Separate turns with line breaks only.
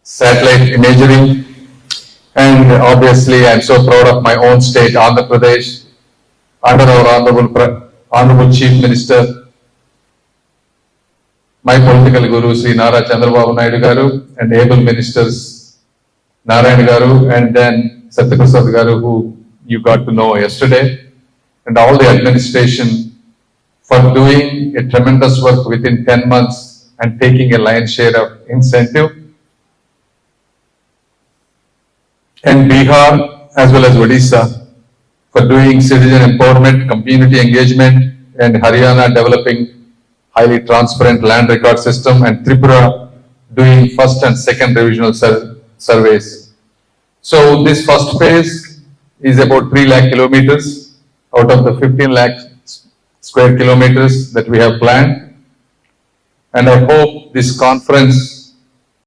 satellite imagery. And obviously, I'm so proud of my own state, Andhra Pradesh, under our Honorable Chief Minister, my political guru, Sri Nara Chandrababu Naidu Garu, and able ministers, Narayan Garu, and then Satyaprasad Garu, who you got to know yesterday, and all the administration for doing a tremendous work within 10 months and taking a lion's share of incentive. And Bihar as well as Odisha for doing citizen empowerment, community engagement, and Haryana developing highly transparent land record system, and Tripura doing first and second revisional surveys. So this first phase is about 3 lakh kilometers out of the 15 lakh square kilometers that we have planned. And I hope this conference